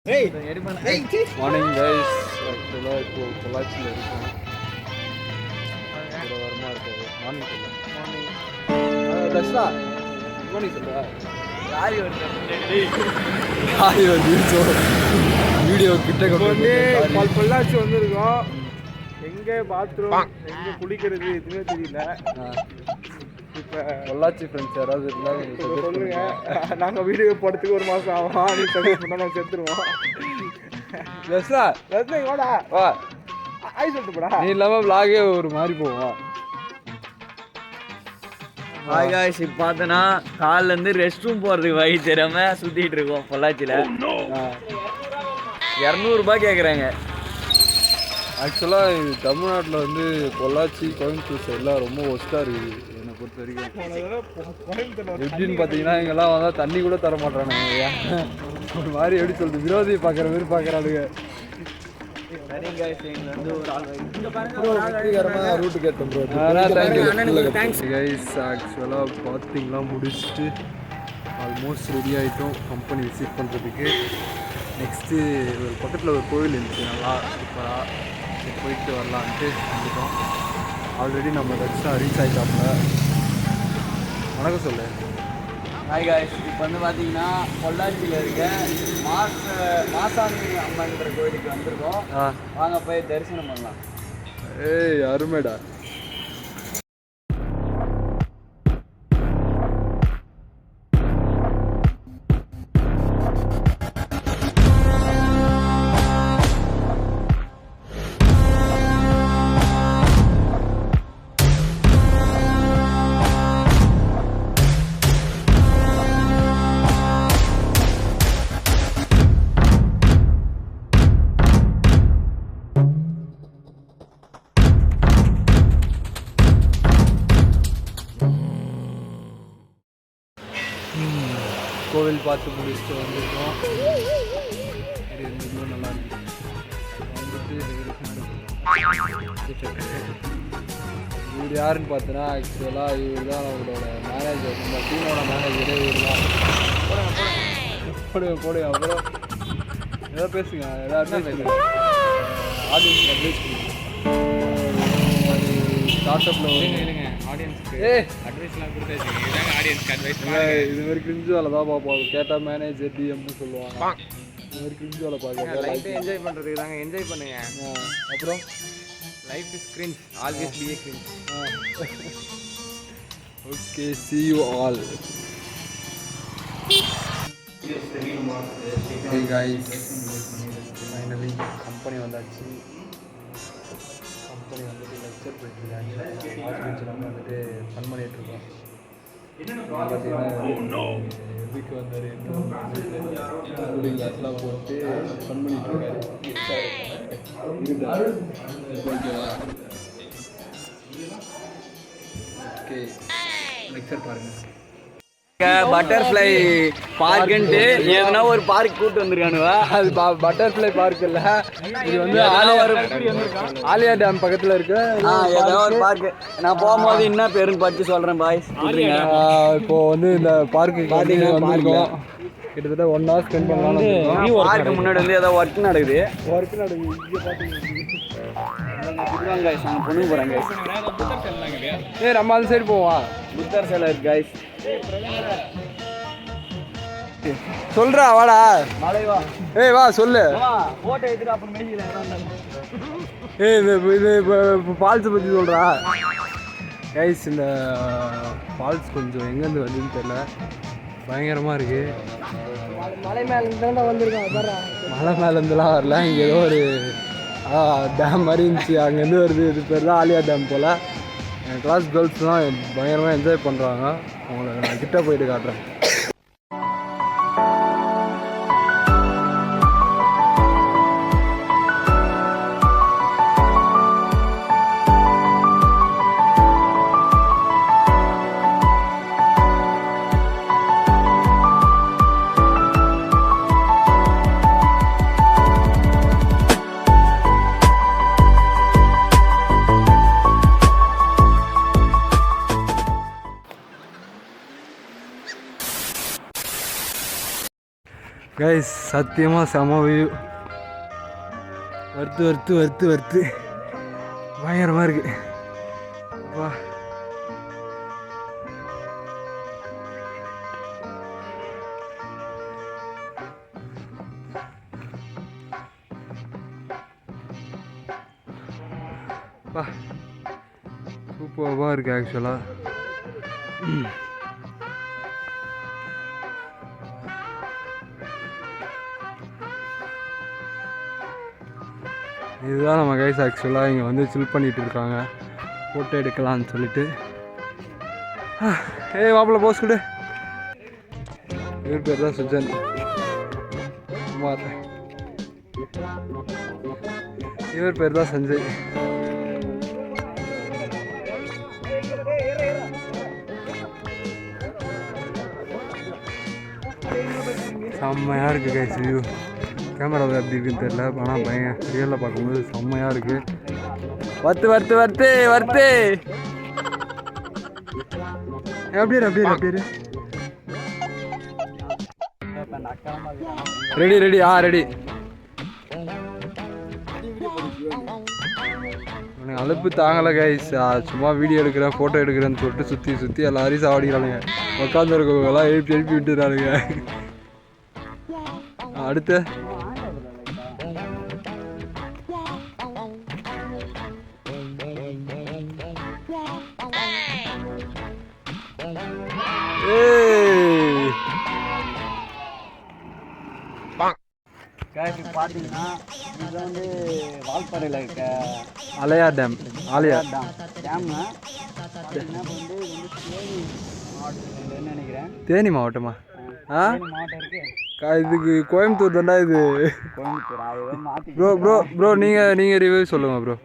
Morning guys. ஆக்சுவலாக இப்போ பொள்ளாச்சியில் இருக்கோம். வரமா இருக்காது. மார்னிங் சொல்லு. மார்னிங் தர்ஷா குட் மார்னிங் சொல்லுவா. யாரி வந்து வீடியோ கிட்ட கொண்டு பொள்ளாச்சி வந்துருக்கோம். எங்கே பாத்ரூம் எங்கே குளிக்கிறது எதுவுமே தெரியல. இப்போ பொள்ளாச்சி ஃப்ரெண்ட்ஸ் யாராவது இருந்தால் சொல்லுங்க. நாங்கள் வீடியோ போடுறதுக்கு 1 மாதம் ஆகும். நீ சர்வீஸ் நாங்கள் செத்துருவோம். தர்ஷா வாடா வா. ஆய் சொல்லிட்டு போடா. நீ இல்லாமல் விளாகே ஒரு மாதிரி போவோம். ஹாய் காய்ஸ், இப்போ பார்த்தோன்னா காலிலேருந்து ரெஸ்ட் ரூம் போகிறதுக்கு வழி தெரியாமல் சுற்றிட்டு இருக்கோம் பொள்ளாச்சியில். 200 கேட்குறாங்க. ஆக்சுவலாக இது தமிழ்நாட்டில் வந்து பொள்ளாச்சி கோயம்புத்தூர் சைடெலாம் ரொம்ப ஒஸ்ட்டாக இருக்குது என்னை பொறுத்த வரைக்கும். எப்படின்னு பார்த்தீங்கன்னா இங்கெல்லாம் வந்தால் தண்ணி கூட தர மாட்டானுங்க. ஒரு மாதிரி எப்படி சொல்கிறது, விரோதியை பார்க்குற மாதிரி பார்க்குறானுங்க. சரிங்க காய்ஸ், எங்களுக்கு வந்து ஒரு ஆள் வெற்றிகரமாக ரூட்டுக்கு ஏற்றோம் ப்ரோ. Thanks guys. ஆக்சுவலாக பார்த்திங்லாம் முடிச்சுட்டு ஆல்மோஸ்ட் ரெடி ஆகிட்டோம் கம்பெனி விசிட் பண்ணுறதுக்கு. நெக்ஸ்ட்டு ஒரு பக்கத்தில் ஒரு கோவில் இருந்துச்சு, நல்லா சூப்பராக போயிட்டு வரலான்ட்டு வந்துட்டோம். ஆல்ரெடி நம்ம தர்ஷா ரீச் ஆகிட்டாப்புல. வணக்கம் சொல்லு. ஹாய் காய்ஸ், இப்போ வந்து பார்த்தீங்கன்னா பொள்ளாச்சியில் இருக்க மாசாணி அம்மன்ற கோயிலுக்கு வந்திருக்கோம். வாங்க போய் தரிசனம் பண்ணலாம். ஏய் அருமைடா. கோவில் பார்த்து முடிச்சுட்டு வந்துருக்கோம். இன்னும் நல்லா இருக்கு. வந்துட்டு இவர் யாருன்னு பார்த்தோன்னா ஆக்சுவலாக இவர் தான் அவங்களோட மேனேஜர். நம்ம டீமோட மேனேஜரே இவர் தான். போடுங்க. அப்புறம் ஏதோ பேசுங்க, ஏதாவது பேசுங்க. ஆடியன்ஸ் அட்வைஸ் பண்ணுங்க. இது மாதிரி கிரிஞ்சு வேலை தான் பார்ப்போம். கேட்டால் மேனேஜர் டிஎம்னு சொல்லுவாங்க. இது மாதிரி கிரிஞ்சு வேலை பார்க்க லைஃப்பை என்ஜாய் பண்ணுறதுக்கு தாங்க. என்ஜாய் பண்ணுங்க. அப்புறம் life is cringe, always B A cringe. Okay, see you all. Hey guys, finally company வந்தாச்சு. கம்பெனி வந்துட்டு லெக்சர் போயிட்டுருக்காங்க. ஆர்டிஃபிஷியல் நம்ம வந்துட்டு ஃபன் பண்ணிகிட்ருக்கோம். பார்த்தீங்கன்னா எதுக்கு வந்தார் கூலிங் கிளாஸ்லாம் போட்டு ஃபன் பண்ணிகிட்ருக்காரு. ஓகே, லெக்சர் பாருங்கள். பட்டர்ஃப்ளை பார்க்குன்ட்டு எதுனா ஒரு பார்க் கூப்பிட்டு வந்துருக்கானுவா. அது பட்டர்ஃப்ளை பார்க் இல்லை, இது வந்து ஆலியா டேம் பக்கத்தில் இருக்கு. ஏதோ ஒரு பார்க்கு. நான் போகும்போது என்ன பேருன்னு படித்து சொல்கிறேன் பாய்ஸ். இப்போ வந்து இந்த பார்க்கு வந்திருக்கோம். கிட்டத்தட்ட 1 hour ஸ்பெண்ட் பண்ணலாம். பார்க்கு முன்னாடி வந்து ஏதோ ஒர்க் நடக்குது. இங்கே இதுதான் கைஸ், நாங்கள் பொண்ணு போகிறேன் கைஸ். நம்ம அந்த சைடு போவோம். புத்தர் சிலை இருக்கு கைஸ். சொல்றா வாடா. ஏய் வா சொல்லு. போட்டோ எடுத்துட்டு அப்புறம் மேய்ச்சிக்கலாம். ஏய் இது ஃபால்ஸை பற்றி சொல்கிறா கைஸ். இந்த ஃபால்ஸ் கொஞ்சம் எங்கேருந்து வருதுன்னு தெரியல, பயங்கரமாக இருக்குது. மலை மேலேருந்து வந்திருக்காங்க. மலை மேலேருந்துலாம் வரல, இங்கே ஏதோ ஒரு டேம் மாதிரி இருந்துச்சு, அங்கேருந்து வருது. இது பேர் தான் ஆலியா டேம் போல். என் கிளாஸ் கேர்ள்ஸ்லாம் பயங்கரமாக என்ஜாய் பண்ணுறாங்க. அவங்கள நான் கிட்டே போயிட்டு காட்டுறேன். கைஸ் சத்தியமாக செம வியூ. வருத்து பயங்கரமாக இருக்கு. வா வா சூப்பராக இருக்குது ஆக்சுவலாக. இதுதான் நம்ம கைஸ் ஆக்சுவலாக இங்கே வந்து சில் பண்ணிகிட்டு இருக்காங்க ஃபோட்டோ எடுக்கலான்னு சொல்லிட்டு. ஏய் மாப்பிள்ள போஸ் கொடு. இவர் பேர் தான் சுஜன் குமார், இவர் பேர் தான் சஞ்சய். செம்மையாக இருக்குது கைஸ் வியூ. கேமராவில் எப்படி இருக்குன்னு தெரியல, ஆனால் பையன் ரியலில் பார்க்கும்போது செம்மையாக இருக்குது. வருத்து அப்படியே ரெடி ரெடி உனக்கு அலுப்பு தாங்கலை கைஸ். சும்மா வீடியோ எடுக்கிறேன் ஃபோட்டோ எடுக்கிறேன்னு சொல்லிட்டு சுற்றி எல்லாரையும் சாவடிக்கிறானுங்க. உட்காந்து இருக்கவங்கெல்லாம் எழுப்பி விட்டுறானுங்க. அடுத்து பார்த்தீங்கன்னா இது வந்து வால்பாறையில் இருக்க ஆலியா டேம். டேம்னா பார்த்தீங்கன்னா வந்து தேனி மாவட்டத்தில் நினைக்கிறேன். தேனி மாவட்டமா? மாவட்டம் இருக்கு. இதுக்கு கோயம்புத்தூர் தாண்டா இது. கோயம்புத்தூர் அது மாற்றி ப்ரோ நீங்கள் ரிவ்யூ சொல்லுங்கள் ப்ரோ.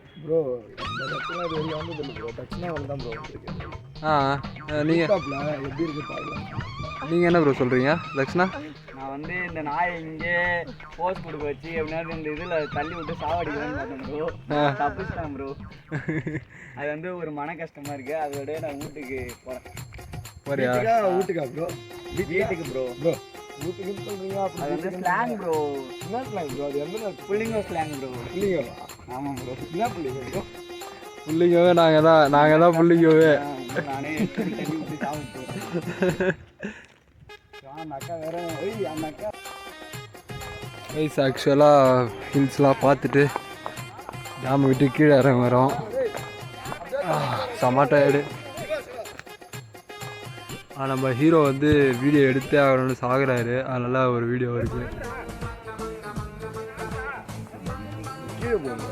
நீங்கள் என்ன ப்ரோ சொல்கிறீங்க லக்ஷ்ணா? நான் வந்து இந்த நாயை இங்கே போஸ்ட் கொடுக்க வச்சு எப்படியாவது இந்த இதில் தள்ளி விட்டு சாவடிக்கிறேன்னு பார்த்தேன் ப்ரோ. தப்பிச்சிட்டேன் ப்ரோ. அது வந்து ஒரு மன கஷ்டமாக இருக்குது. அதோட நான் வீட்டுக்கு போகிறேன். வீட்டுக்கா ப்ரோ? வீட்டுக்கு ப்ரோ. வீட்டுக்குன்னு சொல்கிறீங்க? அது வந்து ஸ்லாங் ப்ரோ. என்ன ஸ்லாங் ப்ரோ? அது எந்த புள்ளிங்க ஸ்லாங் ப்ரோ. புள்ளிங்கவா? ஆமாம் ப்ரோ. என்ன புள்ளிங்க ப்ரோ? புள்ளிங்கவே நாங்கள் தான் புள்ளிங்கவே. நானே தள்ளி விட்டு சாப்பிட்டு அந்த அக்கா வேற அந்த அக்கா கைஸ் ஆக்சுவலாக ஹில்ஸ்லாம் பார்த்துட்டு டேம் விட்டு கீழே இறங்க வரோம். செம்ம டயர்டு. நம்ம ஹீரோ வந்து வீடியோ எடுத்தே ஆகணும்னு சாகுறாரு. அதனால ஒரு வீடியோ இருக்குது. கீழே போங்க,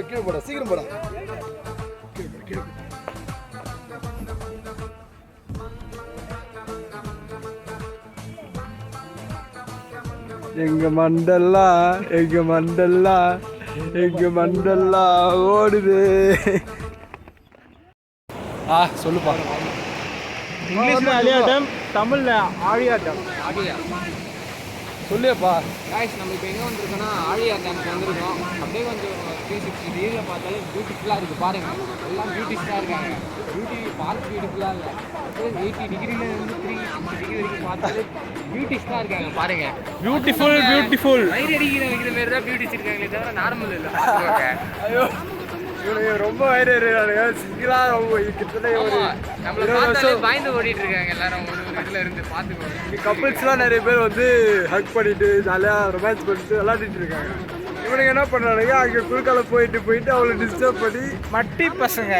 கீழே போடா, சீக்கிரம் போடா. எங்க மண்டல்லா ஓடுது. சொல்லுப்பா. இங்கிலீஷ்ல ஆலியா டேம், தமிழ்ல ஆழியா டேம். சொல்லியப்பா. காய்ஸ் நம்ம இப்போ எங்கே வந்திருக்கோன்னா ஆழியா டேமுக்கு வந்திருக்கோம். அப்படியே கொஞ்சம் 360 டிகிரியில் பார்த்தாலே பியூட்டிஃபுல்லாக இருக்குது பாருங்கள். எல்லாம் பியூட்டிஃபுல்லாக இருக்காங்க. பார்க்க பியூட்டிஃபுல்லாக இல்லை, அப்படியே 80 டிகிரிலேருந்து 360 டிகிரி வரைக்கும் பார்த்தாலே பியூட்டிஃபுல்லாக இருக்காங்க பாருங்கள். பியூட்டிஃபுல் வயிறு அடிக்கிற வைக்கிற மாரி தான் பியூட்டிஸ் இருக்காங்களே தவிர நார்மல் இல்லை. பார்த்துக்கோங்க. ஐயோ இவனுக்கு ரொம்ப வயிறு இருக்கானுங்க. சிங்கிளாக ரொம்ப கிட்டத்தட்ட ஒரு நம்மளை பார்த்தாலே பயந்து ஓடிட்டு இருக்காங்க எல்லாரும். ஒரு இதில் இருந்து பார்த்துக்கோங்க. கப்புள்ஸ்லாம் நிறைய பேர் வந்து ஹக் பண்ணிட்டு ஜாலியாக ரொமான்ஸ் பண்ணிட்டு விளாண்டுட்டு இருக்காங்க. இவனுக்கு என்ன பண்ணுறானுங்க, அங்கே குறுக்கால போயிட்டு அவளை டிஸ்டர்ப் பண்ணி மட்டி பசங்க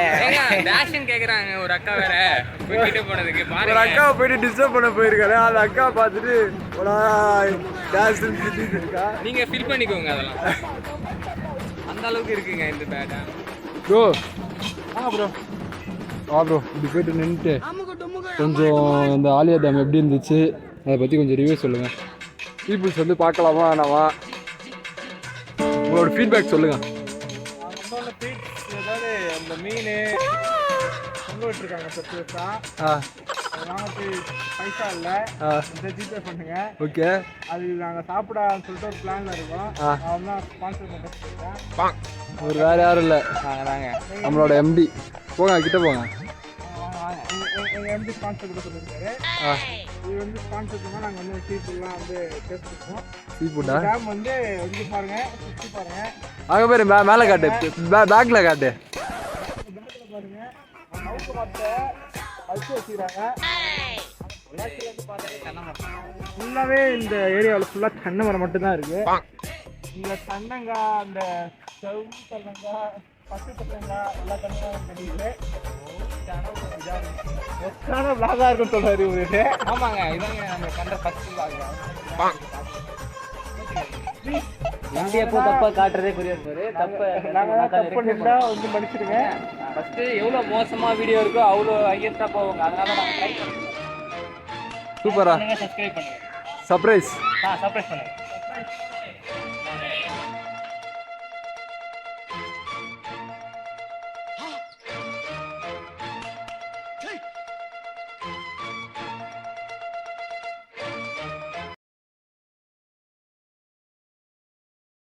டேஷன் கேட்குறாங்க. ஒரு அக்கா வேற போயிட்டு போனதுக்கு பாருங்க. ஒரு அக்காவை போயிட்டு டிஸ்டர்ப் பண்ண போயிருக்காரு. அந்த அக்காவை பார்த்துட்டு டேஷ் திட்டிட்டு இருக்கா. நீங்கள் ஃபில் பண்ணிக்கோங்க. அதெல்லாம் அந்த அளவுக்கு இருக்குங்க இந்த பேட்டா. ப்ரோ இப்படி போயிட்டு நின்றுட்டு கொஞ்சம் இந்த ஆலியா டேம் எப்படி இருந்துச்சு அதை பற்றி கொஞ்சம் ரிவ்யூ சொல்லுங்கள். பீப்புள்ஸ் வந்து பார்க்கலாமா வேணாமா, உங்களோட ஃபீட்பேக் சொல்லுங்கள். ஏதாவது அந்த மீன் பொங்க விட்டுருக்காங்க பெருசா. வாங்கி பைசா இல்லை, ஜிபே பண்ணுங்க. ஓகே, அது நாங்கள் சாப்பிடான்னு சொல்லிட்டு ஒரு பிளான்ல இருக்கோம். அவன் தான் ஸ்பான்சர் பண்ணிருக்கேன். ஒரு வேறு யாரும் இல்லை, நம்மளோட எம்டி. போங்க கிட்ட போங்க. எங்கள் எம்பி ஸ்பான்சர் கூட சொல்லியிருக்காரு. இது வந்து ஸ்பான்சர்னா நாங்கள் வந்து சீஃபுட்லாம் வந்து டேஸ்ட் பண்ணுவோம். சீ ஃபுட்டா டேம் வந்து வந்து பாருங்க, சுற்றி பாருங்க. அங்கே பேர் மேலே காட்டு, பேக்கில் காட்டு. பேக்கில் பாருங்க, நவுக்கு மரத்தை வச்சு வச்சுக்கிறாங்க. ஃபுல்லாகவே இந்த ஏரியாவில் ஃபுல்லாக தென்னை மரம் மட்டும்தான் இருக்குது. இந்த தென்னங்காய், அந்த செவ்வு தென்னங்காய், பச்சை தென்னங்காய் எல்லா தென்னங்காயும் தெரியுது. ஒக்கான விளாகா இருக்குன்னு சொல்றாரு இவரு. ஆமாங்க, இதாங்க நம்ம கண்ட ஃபர்ஸ்ட் vlog. வண்டி எப்போ தப்பாக காட்டுறதே புரியாது பாரு. நாங்கள் தப்பு பண்ணிட்டா வந்து மன்னிச்சிடுங்க. ஃபர்ஸ்ட் எவ்வளோ மோசமாக வீடியோ இருக்கோ அவ்வளோ ஹையஸ்ட்டாக போவாங்க. அதனால நாங்கள் ட்ரை பண்ணுறோம். சூப்பரா சப்ஸ்கிரைப் பண்ணுங்க. சர்ப்ரைஸ். சர்ப்ரைஸ் பண்ணுங்க.